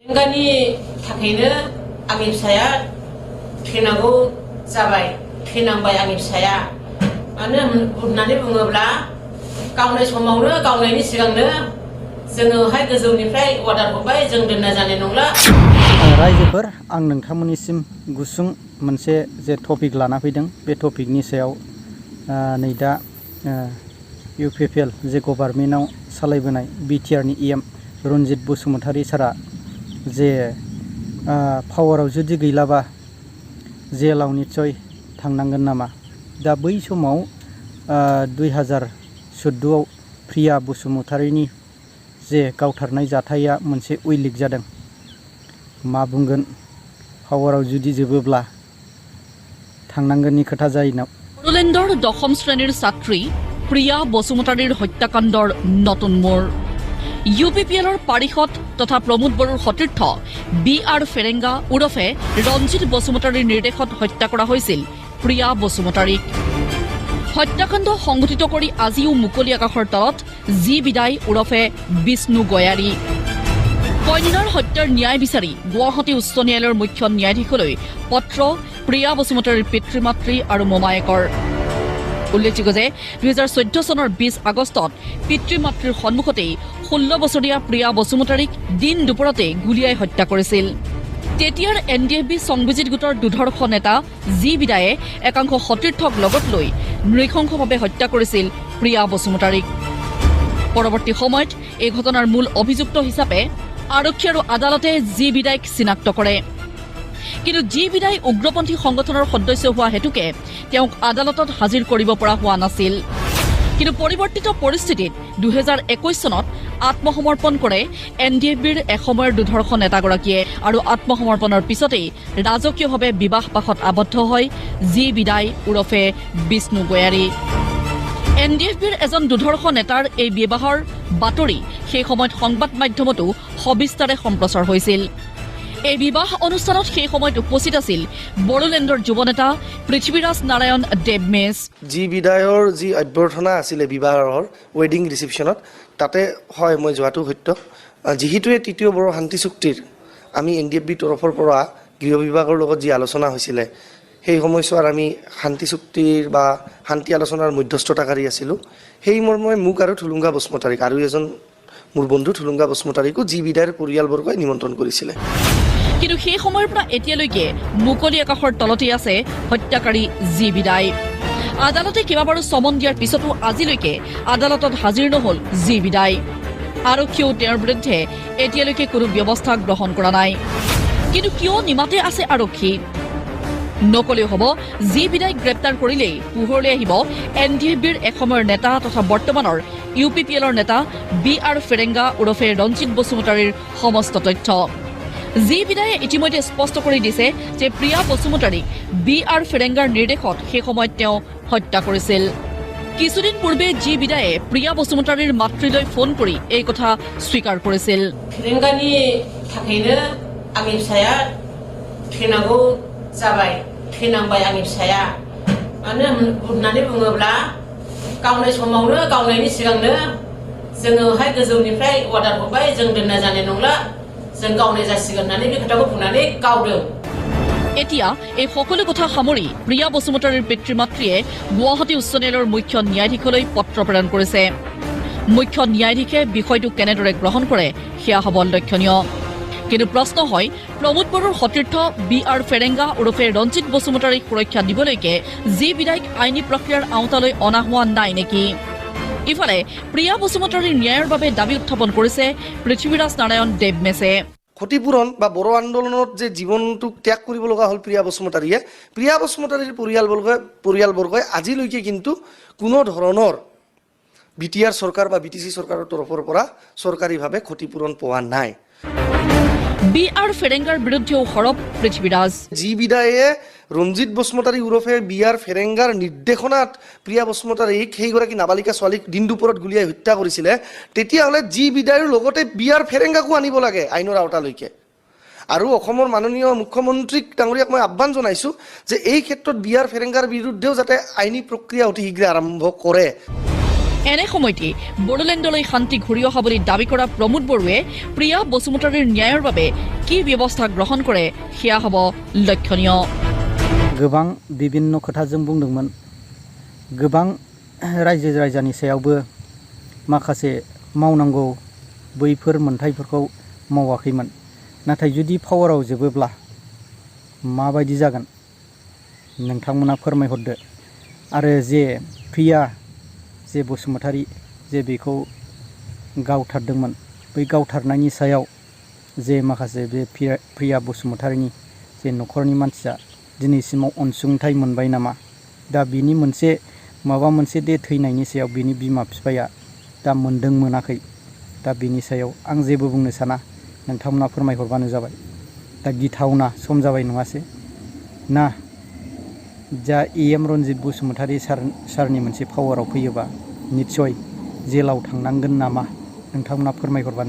पेरेंगानि थाखायनो आंनि फिसाया थैनांगौ जाबाय थैनांबाय आंनि फिसाया मानो होननानै बुङोब्ला गावनाय समावनो गावनायनि सिगांनो जोङोहाय गोजौनिफ्राय अर्डार हरबाय जों दोनना जानाय नंला रायजोफोर आं नोंथांमोननिसिम गुसुं मोनसे जे टपिक लाना फैदों बे टपिकनि सायाव नै दा इउपिपिएल जे गभर्नमेन्टआव सालायबोनाय बिटिआरनि इएम रनजित बसुमतारी सारा जे पावाराव जुदि गैलाबा जेलाव निस्सय थांनांगोन नामा दा बै समाव 2014आव प्रिया बसुमतारीनि जे गावथारनाय जाथाया मोनसे उइलिक जादों मा बुंगोन पावाराव जुदि जोबोब्ला थांनांगोननि खोथा जायो ना बडलेण्डर दशम श्रेणीर ছাত্ৰী প্ৰিয়া বসুমতাৰীৰ হত্যাকাণ্ডৰ নতুন মোৰ ইউপিপিএলৰ পাৰিষদ তথা প্ৰমোদ বড়োৰ সতীৰ্থ বি.আৰ. ফেৰেংগা ওৰফে ৰঞ্জিত বসুমতাৰীৰ নিৰ্দেশত হত্যা কৰা হৈছিল প্ৰিয়া বসুমতাৰীক হত্যাকাণ্ড সংঘটিত কৰি আজিও মুকলি আকাশৰ তলত জি বিদায় ওৰফে বিষ্ণু গয়াৰী কন্যাৰ হত্যাৰ ন্যায় বিচাৰি গুৱাহাটী উচ্চ ন্যায়ালয়ৰ মুখ্য ন্যায়াধীশলৈ পত্ৰ প্ৰিয়া বসুমতাৰীৰ পিতৃ মাতৃ আৰু মোমায়েকৰ উল্লেখযোগ্য যে 2014 চনৰ 20 আগষ্টত পিতৃ মাতৃৰ সন্মুখতেই 16 বছৰীয়া প্ৰিয়া বসুমতাৰীক দিন দুপৰতে গুলীয়াই হত্যা কৰিছিল তেতিয়াৰ এনডিএফবি সংবিজিত গোটৰ দুধৰ্ষ নেতা জি বিদায়ে একাংশ সতীৰ্থক লগত লৈ নৃশংসভাৱে হত্যা কৰিছিল প্ৰিয়া বসুমতাৰীক পৰৱৰ্তী সময়ত এই ঘটনাৰ মূল অভিযুক্ত হিচাপে আৰক্ষী আৰু আদালতে জি বিদায়ক চিনাক্ত কৰে কিন্তু জি বিদায় উগ্ৰপন্থী সংগঠনৰ সদস্য হোৱা হেতুকে তেওঁক আদালতত হাজিৰ কৰিব পৰা হোৱা নাছিল কিন্তু পৰিৱৰ্তিত পৰিস্থিতিত 2021 চনত আত্মসমৰ্পণ কৰে এনডিএফবিৰ এসময়ৰ দুধৰ্ষ নেতাগৰাকীয়ে আৰু আত্মসমৰ্পণৰ পিছতেই ৰাজকীয়ভাৱে বিবাহ পাশত আবদ্ধ হয় জি বিদায় ওৰফে বিষ্ণু গয়াৰী এনডিএফবিৰ এজন দুধৰ্ষ নেতাৰ এই বিবাহৰ বাতৰি সেই সময়ত সংবাদ মাধ্যমতো সবিস্তাৰে সম্প্ৰচাৰ হৈছিল এই বিবাহ অনুষ্ঠানত সেই সময়ত উপস্থিত আছিল বড়োলেণ্ডৰ যুৱনেতা পৃথ্বীৰাজ নাৰায়ণ দেৱমেশ জি বিদায়ৰ যি অভ্যৰ্থনা আছিলে বিবাহৰ ৱেডিং ৰিচিপশ্যনত তাতে হয় মই যোৱাটো সত্য যিহেতুৱে তৃতীয় বড়ো শান্তি চুক্তিৰ আমি এনডিএফবিৰ তৰফৰ পৰা গৃহ বিভাগৰ লগত যি আলোচনা হৈছিলে সেই সময়ছোৱাত আমি শান্তি চুক্তিৰ বা শান্তি আলোচনাৰ মধ্যস্থতাকাৰী আছিলোঁ সেই মৰ্মে মোক আৰু থুলুংগা বসুমতাৰীক আৰু এজন মোৰ বন্ধু থুলুংগা বসুমতাৰীকো জি বিদায়ৰ পৰিয়ালবৰ্গই নিমন্ত্ৰণ কৰিছিলে কিন্তু সেই সময়ৰ পৰা এতিয়ালৈকে মুকলি আকাশৰ তলতেই আছে হত্যাকাৰী জি বিদায় আদালতে কেইবাবাৰো চমন দিয়াৰ পিছতো আজিলৈকে আদালতত হাজিৰ নহল জি বিদায় আৰক্ষীয়েও তেওঁৰ বিৰুদ্ধে এতিয়ালৈকে কোনো ব্যৱস্থা গ্ৰহণ কৰা নাই কিন্তু কিয় নিমাতে আছে আৰক্ষী নকলেও হ'ব জি বিদায়ক গ্ৰেপ্তাৰ কৰিলেই পোহৰলৈ আহিব এনডিএফবিৰ এসময়ৰ নেতা তথা বৰ্তমানৰ ইউপিপিএলৰ নেতা বি.আৰ. ফেৰেংগা ওৰফে ৰঞ্জিত বসুমতাৰীৰ সমস্ত তথ্য জি বিদায়ে ইতিমধ্যে স্পষ্ট কৰি দিছে যে প্ৰিয়া বসুমতাৰীক বি.আৰ. ফেৰেংগাৰ নিৰ্দেশত সেই সময়ত তেওঁ হত্যা কৰিছিল কিছুদিন পূৰ্বে জি বিদায়ে প্ৰিয়া বসুমতাৰীৰ মাতৃলৈ ফোন কৰি এই কথা স্বীকাৰ কৰিছিল पेरेंगानि थाखायनो आंनि फिसाया थैनांगौ जाबाय थैनांबाय आंनि फिसाया मानो होननानै बुङोब्ला गावनाय समावनो गावनायनि सिगांनो जोङोहाय गोजौनिफ्राय अर्डार हरबाय जों दोनना जानाय नंला जों गावनाय जासिगोन होननानै बे खोथाखौ बुंनानै गावदों এতিয়া এই সকলো কথা সামৰি প্ৰিয়া বসুমতাৰীৰ পিতৃ মাতৃয়ে গুৱাহাটী উচ্চ ন্যায়ালয়ৰ মুখ্য ন্যায়াধীশলৈ পত্ৰ প্ৰেৰণ কৰিছে মুখ্য ন্যায়াধীশে বিষয়টো কেনেদৰে গ্ৰহণ কৰে সেয়া হ'ব লক্ষণীয় কিন্তু প্ৰশ্ন হয় প্ৰমোদ বড়োৰ সতীৰ্থ বি.আৰ. ফেৰেংগা ওৰফে ৰঞ্জিত বসুমতাৰীক সুৰক্ষা দিবলৈকে জি বিদায়ক আইনী প্ৰক্ৰিয়াৰ আওতালৈ অনা হোৱা নাই নেকি ইফালে প্ৰিয়া বসুমতাৰীৰ ন্যায়ৰ বাবে দাবী উত্থাপন কৰিছে পৃথ্বীৰাজ নাৰায়ণ দেৱমেশে ক্ষতিপূৰণ বা বড়ো আন্দোলনত যে জীৱনটোক ত্যাগ কৰিব লগা হ'ল প্ৰিয়া বসুমতাৰীৰ পৰিয়ালবৰ্গই আজিলৈকে কিন্তু কোনো ধৰণৰ বিটিআৰ চৰকাৰ বা বিটিচি চৰকাৰৰ তৰফৰ পৰা চৰকাৰীভাৱে ক্ষতিপূৰণ পোৱা নাই বি.আৰ. ফেৰেংগাৰ বিৰুদ্ধেও সৰব পৃথ্বীৰাজ জি বিদায়ে ৰঞ্জিত বসুমতাৰী ওৰফে বি.আৰ. ফেৰেংগাৰ নিৰ্দেশনাত প্ৰিয়া বসুমতাৰীক সেইগৰাকী নাবালিকা ছোৱালীক দিন দুপৰত গুলীয়াই হত্যা কৰিছিলে তেতিয়াহ'লে জি বিদায়ৰ লগতে বি.আৰ. ফেৰেংগাকো আনিব লাগে আইনৰ আওতালৈকে আৰু অসমৰ মাননীয় মুখ্যমন্ত্ৰীক ডাঙৰীয়াক মই আহ্বান জনাইছোঁ যে এই ক্ষেত্ৰত বি.আৰ. ফেৰেংগাৰ বিৰুদ্ধেও যাতে আইনী প্ৰক্ৰিয়া অতি শীঘ্ৰে আৰম্ভ কৰে এনে সময়তে বড়োলেণ্ডলৈ শান্তি ঘূৰি অহা বুলি দাবী কৰা প্ৰমোদ বড়োৱে প্ৰিয়া বসুমতাৰীৰ ন্যায়ৰ বাবে কি ব্যৱস্থা গ্ৰহণ কৰে সেয়া হ'ব লক্ষণীয়। गोबां বিভিন্ন खोथाजों बुंदोंमोन, गोबां रायजो राजानि सायावबो माखासे मावनांगौ बैफोर मोनथायफोरखौ मावाखैमोन। नाथाय जुदि पावाराव जोबोब्ला माबायदि जागोन नोंथांमोना फोरमायहरदो। आरो जे प्रिया जे बसुमतारी जे बेखौ गावथारदोंमोन, बै गावथारनायनि सायाव जे माखासे बे प्रिया बसुमतारीनि जे न'खरनि मानसिया दिनैसिमाव अनसुंथाइ मोनबाय नामा? दा बिनि मोनसे माबा मोनसे दे थैनायनि सायाव बिनि बिमा बिफाया दा मोनदों मोनाखै, दा बिनि सायाव आं जेबो बुंनो साना, नोंथांमोना फोरमायहरबानो जाबाय। दा गिथावना सम जाबाय नङासै ना? जा एम रनजित बसुमतारी सारनि मोनसे पावाराव फैयोबा निस्सय जेलाव थांनांगोन नामा? नोंथांमोना फोरमायहरबानो